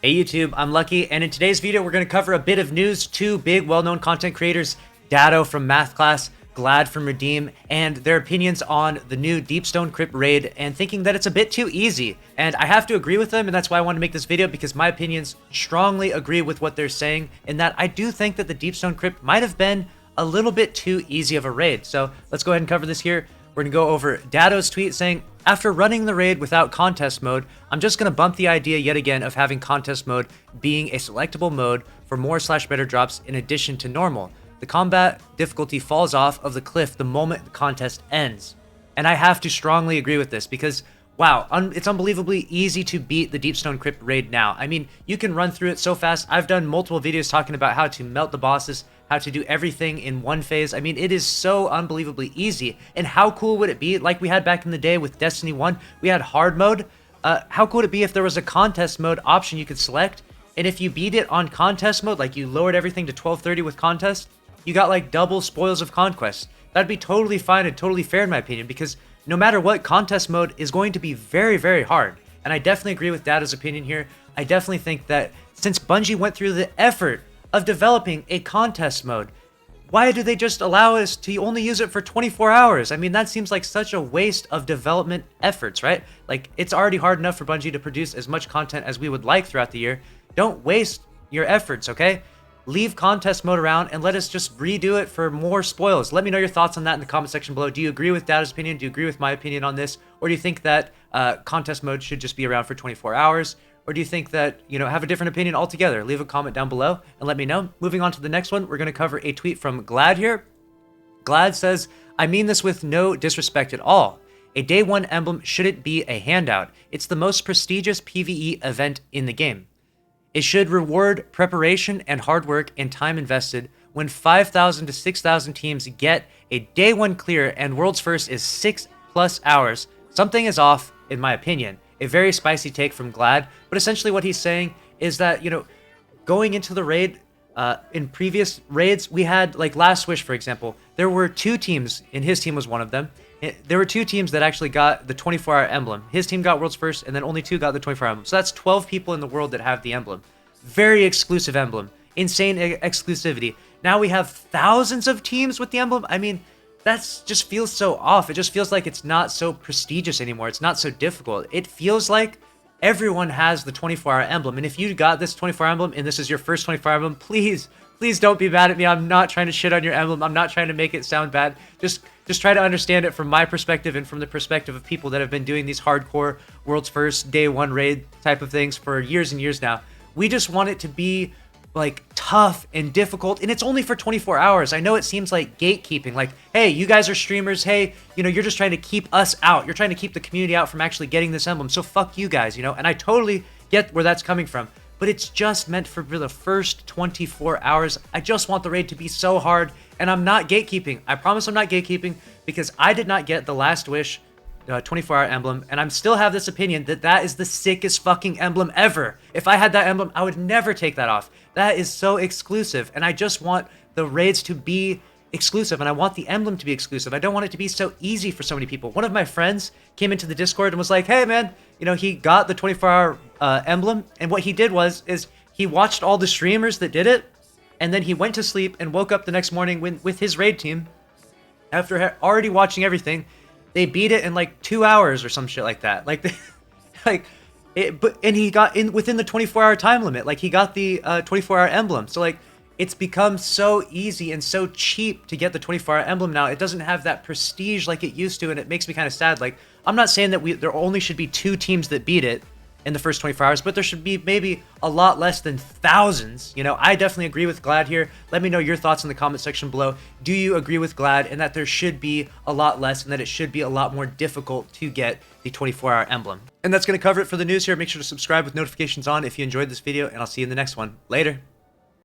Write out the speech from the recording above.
Hey YouTube, I'm Lucky, and in today's video we're going to cover a bit of news. Two big well-known content creators, Datto from Math Class, Glad from Redeem, and their opinions on the new Deepstone Crypt raid and thinking that it's a bit too easy. And I have to agree with them, and that's why I want to make this video, because my opinions strongly agree with what they're saying, in that I do think that the Deepstone Crypt might have been a little bit too easy of a raid. So let's go ahead and cover this here. We're going to go over Datto's tweet saying, after running the raid without contest mode, I'm just going to bump the idea yet again of having contest mode being a selectable mode for more/better drops in addition to normal. The combat difficulty falls off of the cliff the moment the contest ends. And I have to strongly agree with this because, wow, it's unbelievably easy to beat the Deepstone Crypt raid now. I mean, you can run through it so fast. I've done multiple videos talking about how to melt the bosses, how to do everything in one phase. I mean, it is so unbelievably easy. And how cool would it be, like we had back in the day with Destiny 1, we had hard mode. How cool would it be if there was a contest mode option you could select, and if you beat it on contest mode, like you lowered everything to 1230 with contest, you got like double spoils of conquest. That'd be totally fine and totally fair in my opinion, because no matter what, contest mode is going to be very, very hard. And I definitely agree with Datto's opinion here. I definitely think that since Bungie went through the effort of developing a contest mode, why do they just allow us to only use it for 24 hours? I mean, that seems like such a waste of development efforts, right? Like, it's already hard enough for Bungie to produce as much content as we would like throughout the year. Don't waste your efforts, okay? Leave contest mode around and let us just redo it for more spoils. Let me know your thoughts on that in the comment section below. Do you agree with Datto's opinion? Do you agree with my opinion on this? Or do you think that contest mode should just be around for 24 hours? Or do you think that, have a different opinion altogether? Leave a comment down below and let me know. Moving on to the next one, we're going to cover a tweet from Glad here. Glad says, I mean this with no disrespect at all. A day one emblem shouldn't be a handout. It's the most prestigious PvE event in the game. It should reward preparation and hard work and time invested. When 5,000 to 6,000 teams get a day one clear and world's first is 6+ hours, something is off in my opinion. A very spicy take from Glad, but essentially what he's saying is that, going into the raid, in previous raids, we had, like Last Wish, for example, there were two teams, and his team was one of them. There were two teams that actually got the 24-hour emblem. His team got world's first, and then only two got the 24-hour emblem. So that's 12 people in the world that have the emblem. Very exclusive emblem. Insane exclusivity. Now we have thousands of teams with the emblem. I mean, that just feels so off. It just feels like it's not so prestigious anymore. It's not so difficult. It feels like everyone has the 24-hour emblem. And if you got this 24-hour emblem and this is your first 24-hour emblem, please don't be mad at me. I'm not trying to shit on your emblem. I'm not trying to make it sound bad. Just try to understand it from my perspective and from the perspective of people that have been doing these hardcore world's first day one raid type of things for years and years now. We just want it to be like tough and difficult, and it's only for 24 hours. I know it seems like gatekeeping, like, hey, you guys are streamers, hey, you're just trying to keep us out. You're trying to keep the community out from actually getting this emblem, so fuck you guys, and I totally get where that's coming from, but it's just meant for the first 24 hours. I just want the raid to be so hard, and I'm not gatekeeping. I promise I'm not gatekeeping, because I did not get the Last Wish 24-hour emblem, and I'm still have this opinion that is the sickest fucking emblem ever. If I had that emblem, I would never take that off. That is so exclusive, and I just want the raids to be exclusive, and I want the emblem to be exclusive. I don't want it to be so easy for so many people. One of my friends came into the Discord and was like, hey man, he got the 24-hour emblem, and what he did is he watched all the streamers that did it, and then he went to sleep and woke up the next morning with his raid team after already watching everything. They beat it in like 2 hours or some shit like that. And he got in within the 24-hour time limit. Like, he got the 24-hour emblem. So like, it's become so easy and so cheap to get the 24-hour emblem now. It doesn't have that prestige like it used to, and it makes me kind of sad. Like, I'm not saying that there only should be 2 teams that beat it in the first 24 hours, but there should be maybe a lot less than thousands. I definitely agree with Glad here. Let me know your thoughts in the comment section below. Do you agree with Glad and that there should be a lot less and that it should be a lot more difficult to get the 24-hour emblem? And that's going to cover it for the news here. Make sure to subscribe with notifications on if you enjoyed this video, and I'll see you in the next one. Later.